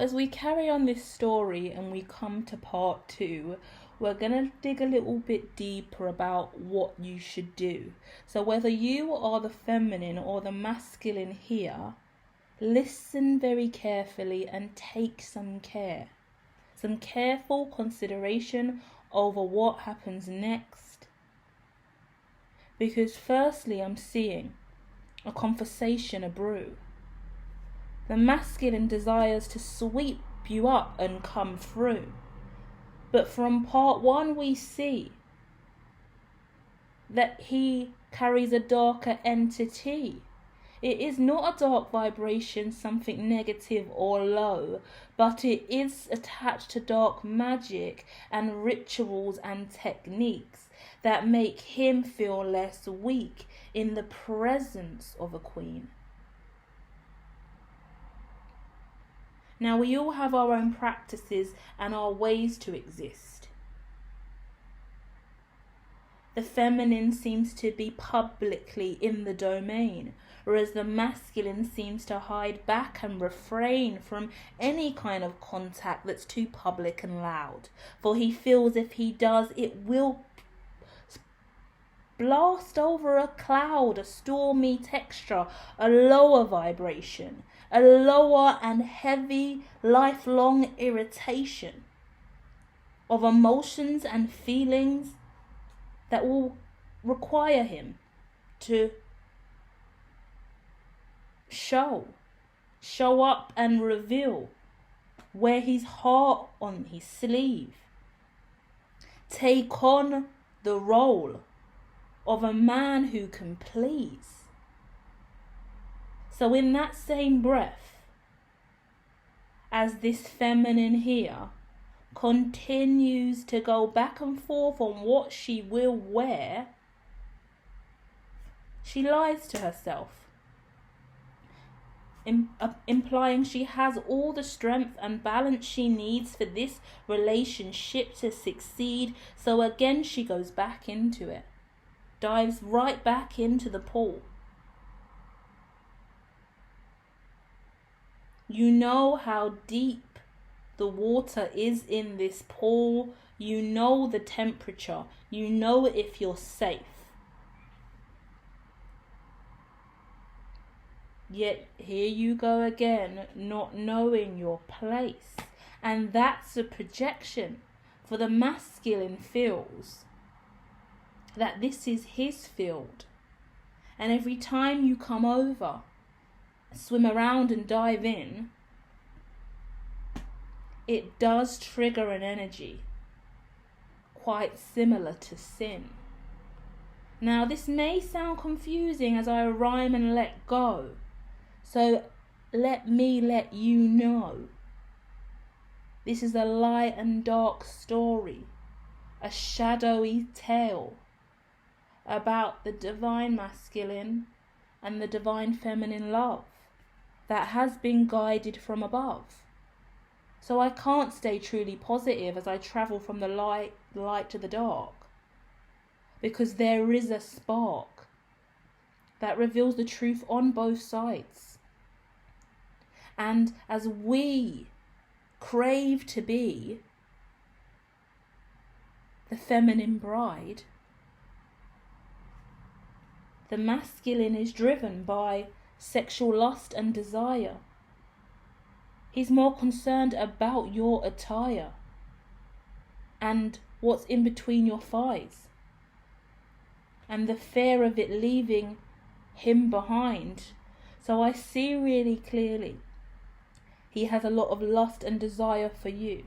as we carry on this story and we come to part 2, we're going to dig a little bit deeper about what you should do. So whether you are the feminine or the masculine here, listen very carefully and take some care. Some careful consideration over what happens next. Because firstly, I'm seeing a conversation a brew. The masculine desires to sweep you up and come through. But from part 1 we see that he carries a darker entity. It is not a dark vibration, something negative or low, but it is attached to dark magic and rituals and techniques that make him feel less weak in the presence of a queen. Now, we all have our own practices and our ways to exist. The feminine seems to be publicly in the domain, whereas the masculine seems to hide back and refrain from any kind of contact that's too public and loud. For he feels if he does, it will blast over a cloud, a stormy texture, a lower vibration, a lower and heavy lifelong irritation of emotions and feelings that will require him to show up and reveal, wear his heart on his sleeve, take on the role of a man who can please. So in that same breath, as this feminine here continues to go back and forth on what she will wear, she lies to herself, implying she has all the strength and balance she needs for this relationship to succeed. So again, she goes back into it, dives right back into the pool. You know how deep the water is in this pool. You know the temperature. You know if you're safe. Yet here you go again, not knowing your place. And that's a projection. For the masculine feels that this is his field. And every time you come over, swim around and dive in, it does trigger an energy quite similar to sin. Now, this may sound confusing as I rhyme and let go, so let me let you know. This is a light and dark story, a shadowy tale about the divine masculine and the divine feminine love that has been guided from above. So I can't stay truly positive as I travel from the light to the dark, because there is a spark that reveals the truth on both sides. And as we crave to be the feminine bride, the masculine is driven by sexual lust and desire. He's more concerned about your attire and what's in between your thighs, and the fear of it leaving him behind. So I see really clearly he has a lot of lust and desire for you,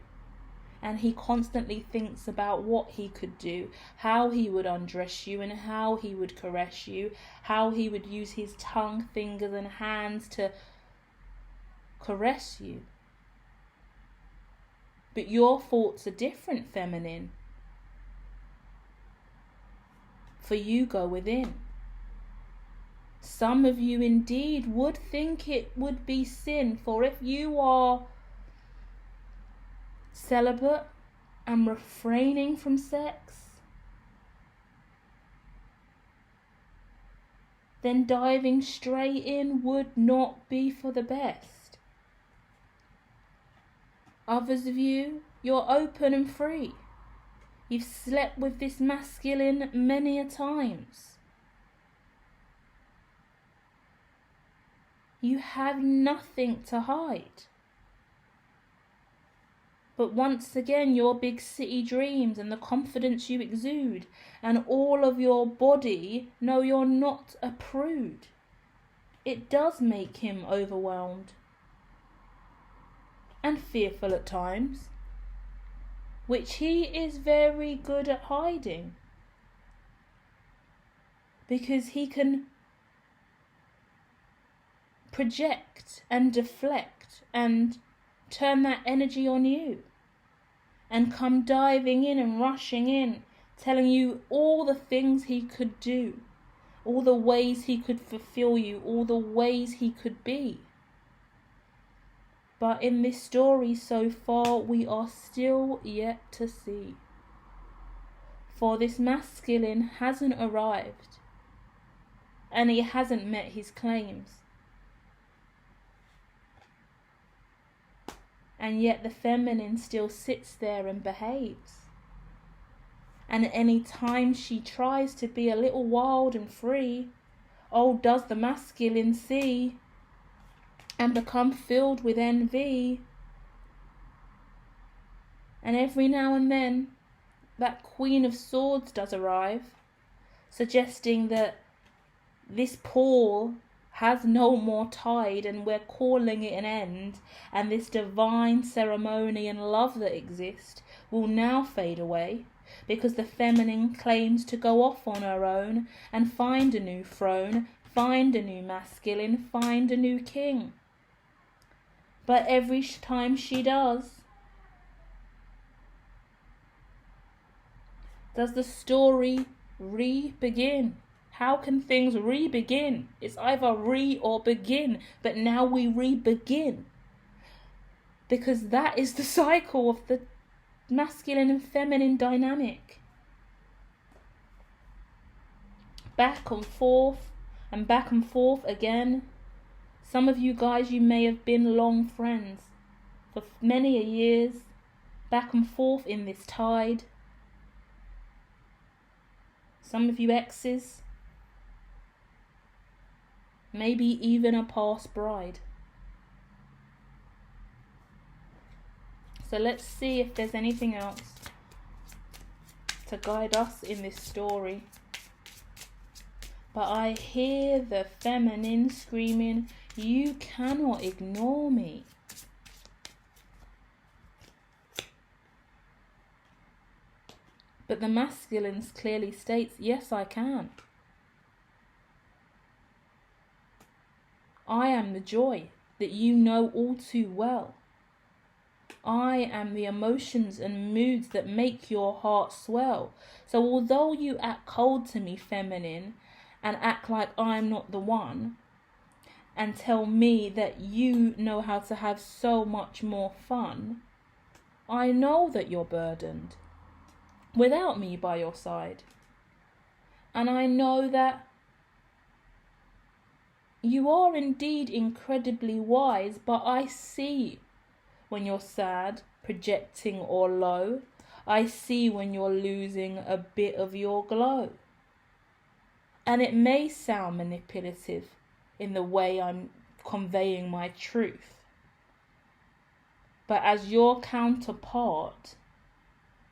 and he constantly thinks about what he could do, how he would undress you and how he would caress you, how he would use his tongue, fingers and hands to caress you. But your thoughts are different, feminine. For you go within. Some of you indeed would think it would be sin, for if you are celibate and refraining from sex, then diving straight in would not be for the best. Others of you, you're open and free. You've slept with this masculine many a times. You have nothing to hide. But once again, your big city dreams and the confidence you exude and all of your body know you're not a prude. It does make him overwhelmed and fearful at times, which he is very good at hiding, because he can project and deflect and turn that energy on you and come diving in and rushing in, telling you all the things he could do, all the ways he could fulfill you, all the ways he could be. But in this story so far, we are still yet to see. For this masculine hasn't arrived, and he hasn't met his claims. And yet the feminine still sits there and behaves. And any time she tries to be a little wild and free, oh, does the masculine see and become filled with envy. And every now and then that Queen of Swords does arrive, suggesting that this pool has no more tide and we're calling it an end, and this divine ceremony and love that exists will now fade away, because the feminine claims to go off on her own and find a new throne, find a new masculine, find a new king. But every time she does the story re-begin? How can things re-begin? It's either re or begin, but now we re-begin. Because that is the cycle of the masculine and feminine dynamic. Back and forth and back and forth again. Some of you guys, you may have been long friends for many a years, back and forth in this tide. Some of you exes, maybe even a past bride. So let's see if there's anything else to guide us in this story. But I hear the feminine screaming, "You cannot ignore me." But the masculine clearly states, "Yes, I can. I am the joy that you know all too well. I am the emotions and moods that make your heart swell. So although you act cold to me, feminine, and act like I'm not the one, and tell me that you know how to have so much more fun, I know that you're burdened without me by your side. And I know that you are indeed incredibly wise, but I see when you're sad, projecting or low. I see when you're losing a bit of your glow. And it may sound manipulative in the way I'm conveying my truth, but as your counterpart,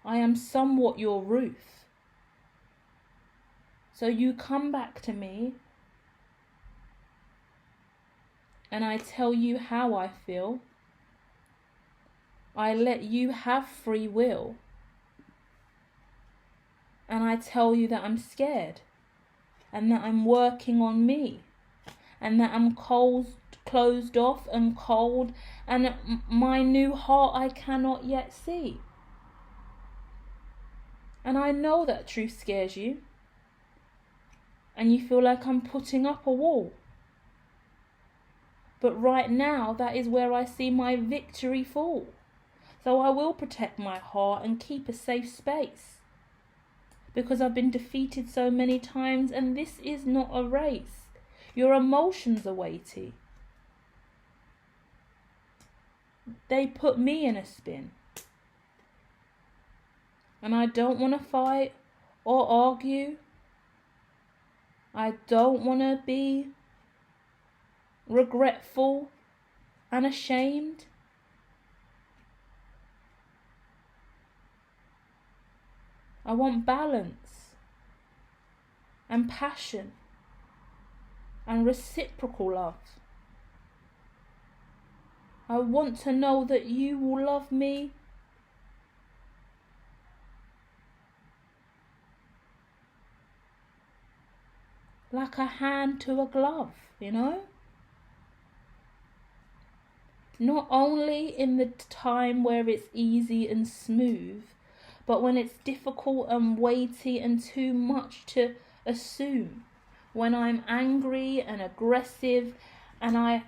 I am somewhat your Ruth. So you come back to me and I tell you how I feel. I let you have free will. And I tell you that I'm scared, and that I'm working on me, and that I'm closed off and cold, and my new heart I cannot yet see. And I know that truth scares you, and you feel like I'm putting up a wall. But right now, that is where I see my victory fall. So I will protect my heart and keep a safe space, because I've been defeated so many times, and this is not a race. Your emotions are weighty. they put me in a spin. And I don't want to fight or argue. I don't want to be regretful and ashamed. I want balance and passion and reciprocal love. I want to know that you will love me like a hand to a glove, you know? Not only in the time where it's easy and smooth, but when it's difficult and weighty and too much to assume. When I'm angry and aggressive and I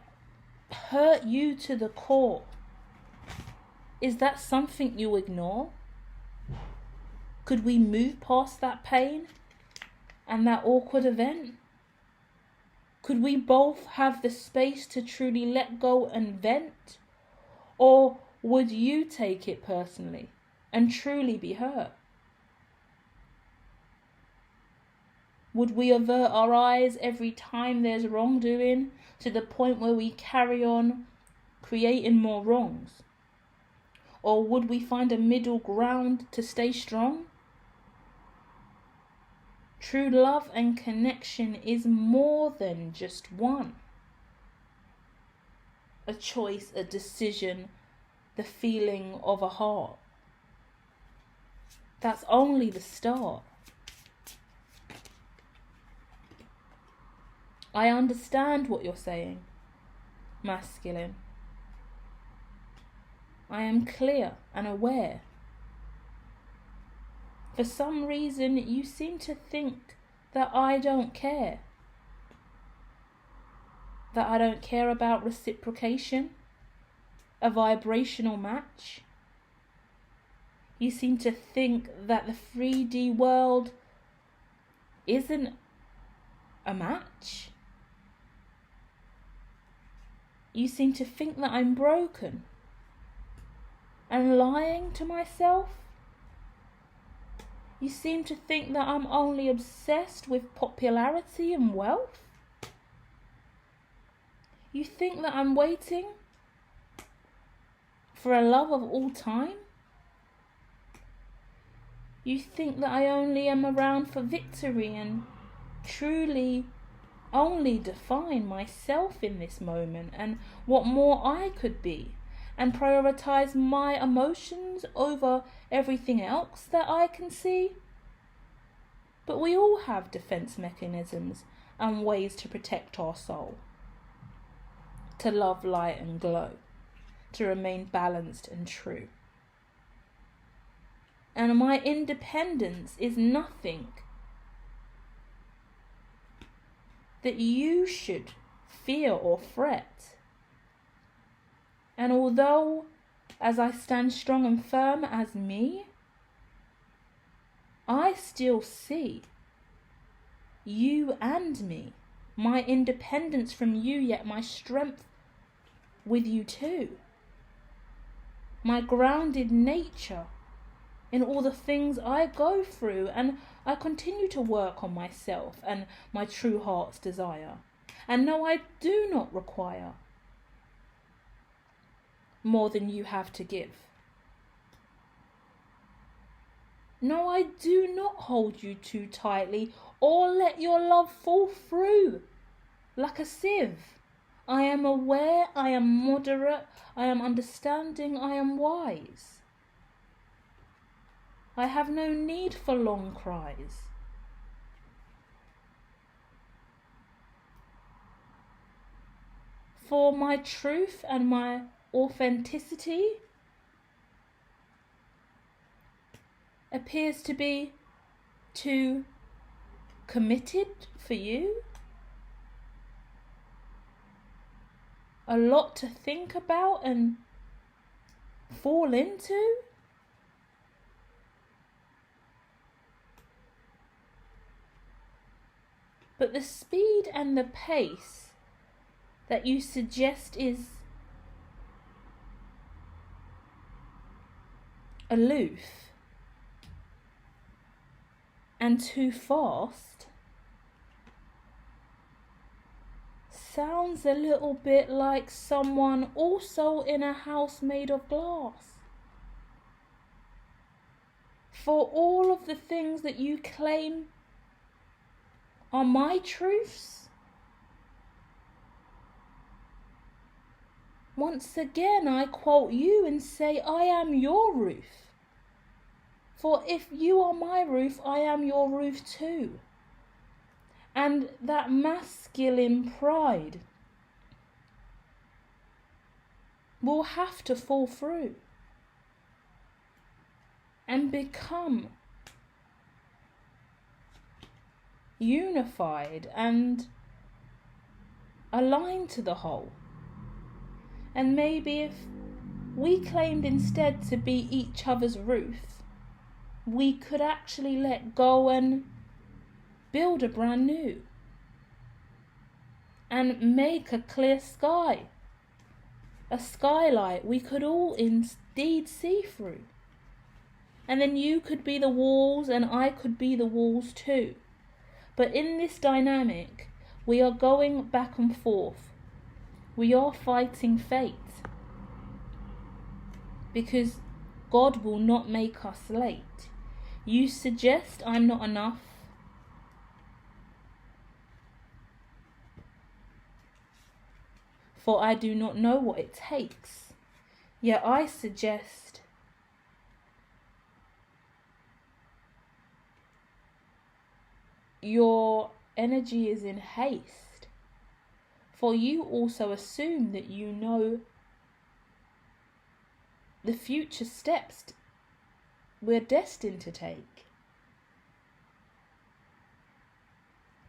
hurt you to the core. Is that something you ignore? Could we move past that pain and that awkward event? Could we both have the space to truly let go and vent? Or would you take it personally and truly be hurt? Would we avert our eyes every time there's wrongdoing to the point where we carry on creating more wrongs? Or would we find a middle ground to stay strong? True love and connection is more than just one. A choice, a decision, the feeling of a heart. That's only the start. I understand what you're saying, masculine. I am clear and aware. For some reason, you seem to think that I don't care. That I don't care about reciprocation, a vibrational match. You seem to think that the 3D world isn't a match. You seem to think that I'm broken and lying to myself. You seem to think that I'm only obsessed with popularity and wealth. You think that I'm waiting for a love of all time. You think that I only am around for victory and truly only define myself in this moment and what more I could be, and prioritize my emotions over everything else that I can see. But we all have defense mechanisms and ways to protect our soul, to love, light and glow, to remain balanced and true. And my independence is nothing that you should fear or fret. And although, as I stand strong and firm as me, I still see you and me, my independence from you, yet my strength with you too. My grounded nature in all the things I go through, and I continue to work on myself and my true heart's desire. And no, I do not require more than you have to give. No, I do not hold you too tightly or let your love fall through like a sieve. I am aware, I am moderate, I am understanding, I am wise. I have no need for long cries. For my truth and my authenticity appears to be too committed for you. A lot to think about and fall into. But the speed and the pace that you suggest is aloof and too fast sounds a little bit like someone also in a house made of glass. For all of the things that you claim are my truths, once again I quote you and say, I am your roof. For if you are my roof, I am your roof too. And that masculine pride will have to fall through and become unified and aligned to the whole. And maybe if we claimed instead to be each other's roof, we could actually let go and build a brand new and make a clear sky, a skylight we could all indeed see through. And then you could be the walls and I could be the walls too. But in this dynamic, we are going back and forth. We are fighting fate. Because God will not make us late. You suggest I'm not enough. For I do not know what it takes. Yet I suggest your energy is in haste. For you also assume that you know the future steps we're destined to take.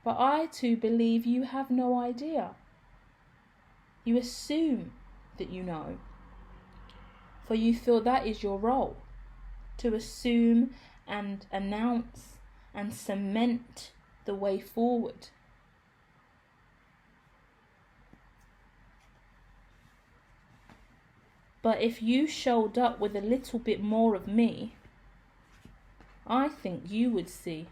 But I too believe you have no idea. You assume that you know, for you feel that is your role, to assume and announce and cement the way forward. But if you showed up with a little bit more of me, I think you would see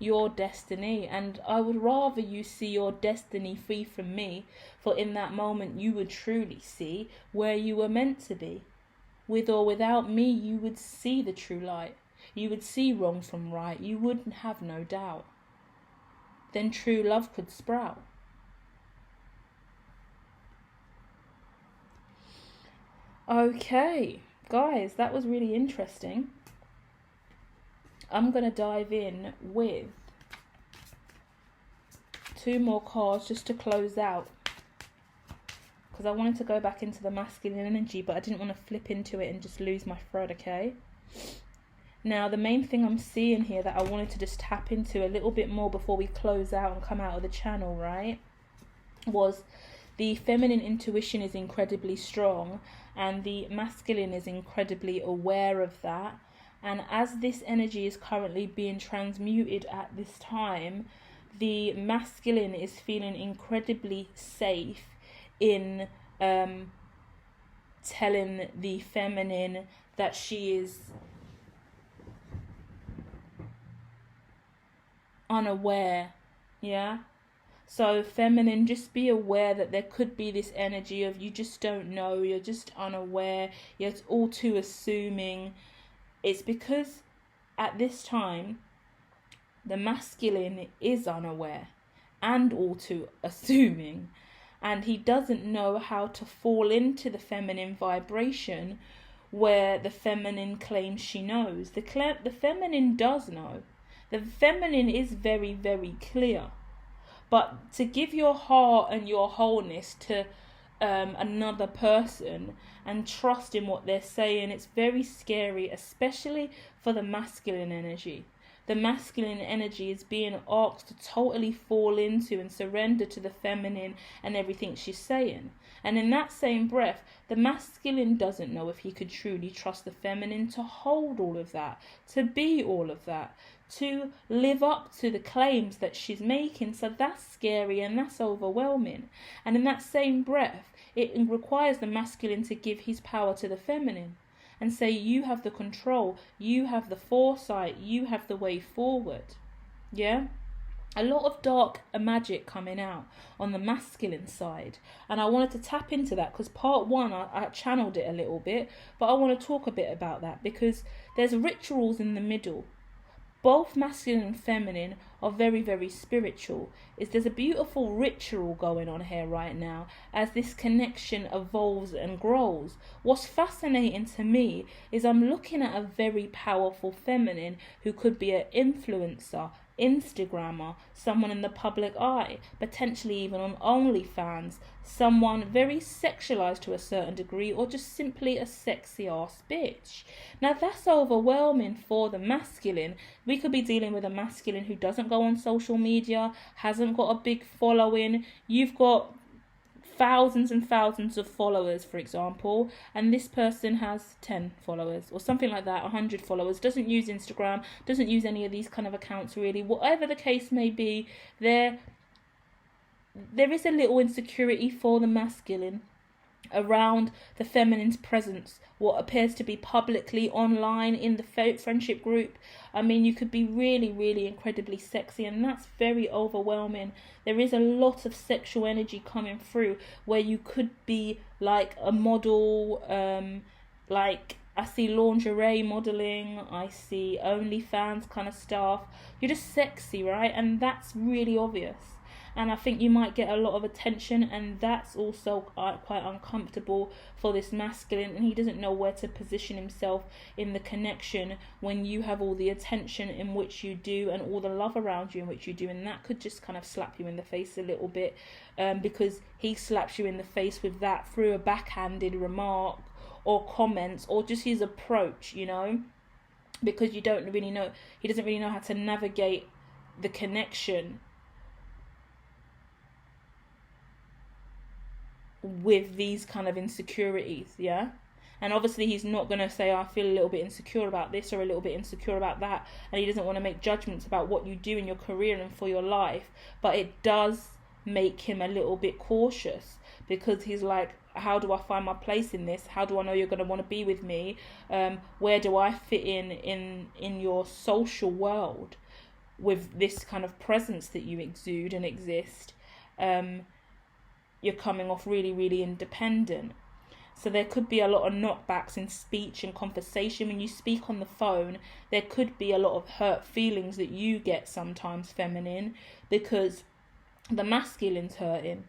your destiny, and I would rather you see your destiny free from me, for in that moment you would truly see where you were meant to be. With or without me, you would see the true light. You would see wrong from right. You wouldn't have no doubt. Then true love could sprout. Okay, guys, that was really interesting. I'm going to dive in with 2 more cards just to close out. Because I wanted to go back into the masculine energy, but I didn't want to flip into it and just lose my thread, okay? Now, the main thing I'm seeing here that I wanted to just tap into a little bit more before we close out and come out of the channel, right? Was the feminine intuition is incredibly strong and the masculine is incredibly aware of that. And as this energy is currently being transmuted at this time, the masculine is feeling incredibly safe in telling the feminine that she is unaware, yeah? So feminine, just be aware that there could be this energy of you just don't know, you're just unaware, you're all too assuming. It's because at this time, the masculine is unaware and all too assuming. And he doesn't know how to fall into the feminine vibration where the feminine claims she knows. The feminine does know. The feminine is very, very clear. But to give your heart and your wholeness to another person and trust in what they're saying, it's very scary, especially for the masculine energy. The masculine energy is being asked to totally fall into and surrender to the feminine and everything she's saying. And in that same breath, the masculine doesn't know if he could truly trust the feminine to hold all of that, to be all of that, to live up to the claims that she's making. So that's scary and that's overwhelming. And in that same breath, it requires the masculine to give his power to the feminine and say, you have the control, you have the foresight, you have the way forward. Yeah? A lot of dark magic coming out on the masculine side, and I wanted to tap into that because part one I channeled it a little bit, but I want to talk a bit about that because there's rituals in the middle. Both masculine and feminine are very, very spiritual. There's a beautiful ritual going on here right now as this connection evolves and grows. What's fascinating to me is I'm looking at a very powerful feminine who could be an influencer, Instagrammer, someone in the public eye, potentially even on OnlyFans, someone very sexualized to a certain degree, or just simply a sexy ass bitch. Now that's overwhelming for the masculine. We could be dealing with a masculine who doesn't go on social media, hasn't got a big following. You've got thousands and thousands of followers, for example, and this person has 10 followers or something like that, 100 followers, doesn't use Instagram, doesn't use any of these kind of accounts really. Whatever the case may be, there is a little insecurity for the masculine around the feminine's presence, what appears to be publicly online in the friendship group. I mean, you could be really, really incredibly sexy, and that's very overwhelming. There is a lot of sexual energy coming through where you could be like a model, like I see lingerie modeling, I see OnlyFans kind of stuff. You're just sexy, right? And that's really obvious. And I think you might get a lot of attention, and that's also quite uncomfortable for this masculine, and he doesn't know where to position himself in the connection when you have all the attention in which you do and all the love around you in which you do, and that could just kind of slap you in the face a little bit, because he slaps you in the face with that through a backhanded remark or comments or just his approach, you know, because he doesn't really know how to navigate the connection with these kind of insecurities. Yeah, and obviously he's not going to say, I feel a little bit insecure about this or a little bit insecure about that, and he doesn't want to make judgments about what you do in your career and for your life, but it does make him a little bit cautious, because he's like, how do I find my place in this? How do I know you're going to want to be with me? Where do I fit in your social world with this kind of presence that you exude and exist? You're coming off really, really independent. So there could be a lot of knockbacks in speech and conversation. When you speak on the phone, there could be a lot of hurt feelings that you get sometimes, feminine, because the masculine's hurting.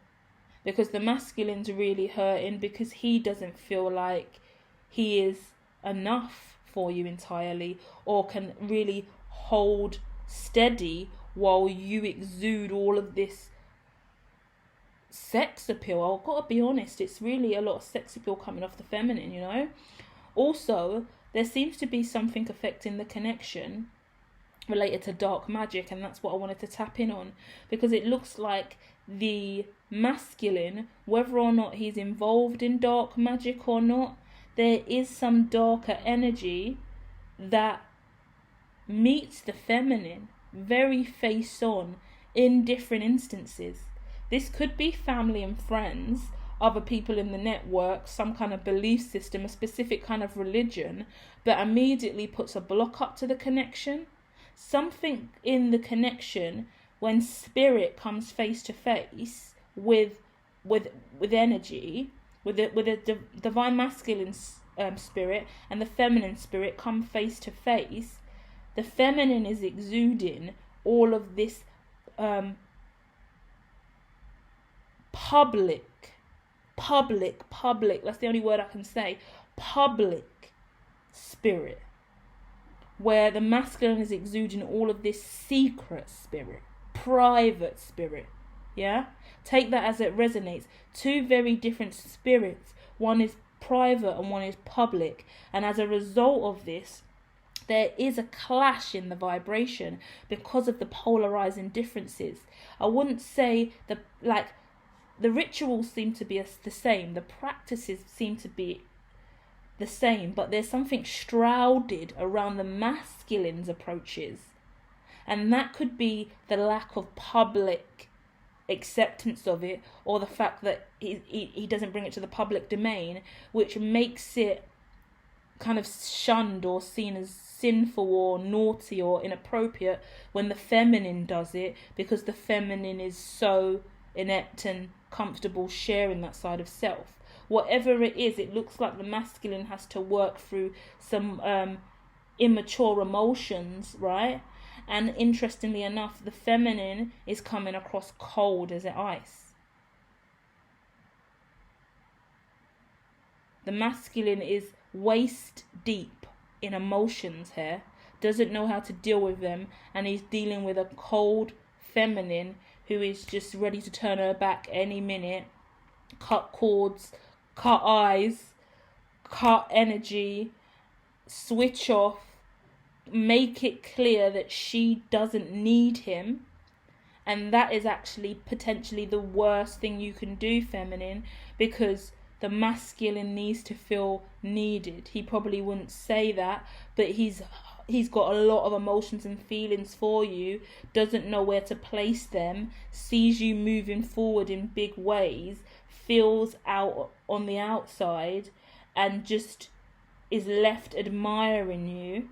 Because the masculine's really hurting because he doesn't feel like he is enough for you entirely, or can really hold steady while you exude all of this sex appeal. I've got to be honest, it's really a lot of sex appeal coming off the feminine, you know. Also, there seems to be something affecting the connection related to dark magic, and that's what I wanted to tap in on, because it looks like the masculine, whether or not he's involved in dark magic or not, there is some darker energy that meets the feminine very face on in different instances. This could be family and friends, other people in the network, some kind of belief system, a specific kind of religion, but immediately puts a block up to the connection. Something in the connection, when spirit comes face to face with energy, with a divine masculine spirit and the feminine spirit come face to face, the feminine is exuding all of this public, that's the only word I can say, public spirit, where the masculine is exuding all of this secret spirit, private spirit. Yeah, take that as it resonates. Two very different spirits, one is private and one is public, and as a result of this, there is a clash in the vibration because of the polarizing differences. I wouldn't say the rituals seem to be the same, the practices seem to be the same, but there's something shrouded around the masculine's approaches, and that could be the lack of public acceptance of it, or the fact that he doesn't bring it to the public domain, which makes it kind of shunned or seen as sinful or naughty or inappropriate when the feminine does it, because the feminine is so inept and comfortable sharing that side of self. Whatever it is, it looks like the masculine has to work through some immature emotions, right? And interestingly enough, the feminine is coming across cold as ice. The masculine is waist deep in emotions here, doesn't know how to deal with them, and he's dealing with a cold feminine who is just ready to turn her back any minute, cut cords, cut eyes, cut energy, switch off, make it clear that she doesn't need him. And that is actually potentially the worst thing you can do, feminine, because the masculine needs to feel needed. He probably wouldn't say that, but he's got a lot of emotions and feelings for you, doesn't know where to place them, sees you moving forward in big ways, feels out on the outside, and just is left admiring you,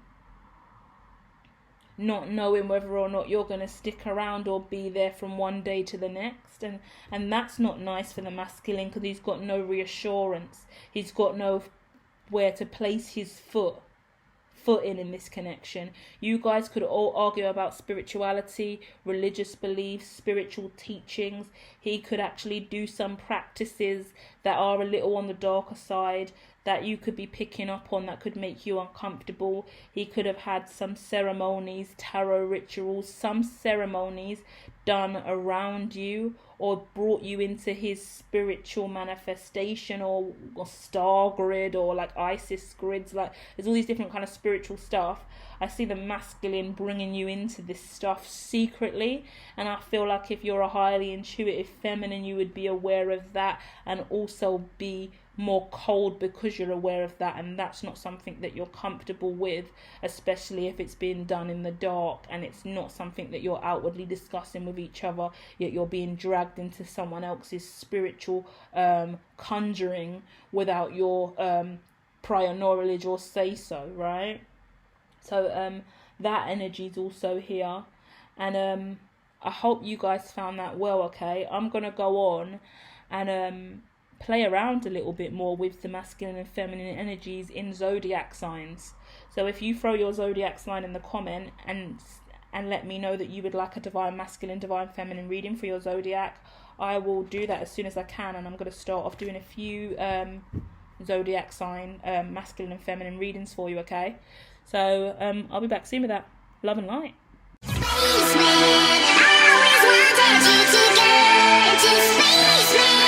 not knowing whether or not you're going to stick around or be there from one day to the next. And that's not nice for the masculine, because he's got no reassurance. He's got no where to place his foot in this connection. You guys could all argue about spirituality, religious beliefs, spiritual teachings. He could actually do some practices that are a little on the darker side that you could be picking up on that could make you uncomfortable. He could have had some ceremonies, tarot rituals, some ceremonies done around you, or brought you into his spiritual manifestation, or star grid, or like Isis grids. Like, there's all these different kind of spiritual stuff. I see the masculine bringing you into this stuff secretly, and I feel like if you're a highly intuitive feminine, you would be aware of that and also be more cold because you're aware of that, and that's not something that you're comfortable with, especially if it's being done in the dark and it's not something that you're outwardly discussing with each other, yet you're being dragged into someone else's spiritual conjuring without your prior knowledge or say so, right? So that energy is also here, and I hope you guys found that well. Okay, I'm gonna go on and play around a little bit more with the masculine and feminine energies in zodiac signs. So if you throw your zodiac sign in the comment and let me know that you would like a divine masculine, divine feminine reading for your zodiac, I will do that as soon as I can, and I'm going to start off doing a few zodiac sign masculine and feminine readings for you. Okay, so I'll be back soon with that. Love and light. Spaceman, I always wanted you to go into spaceman.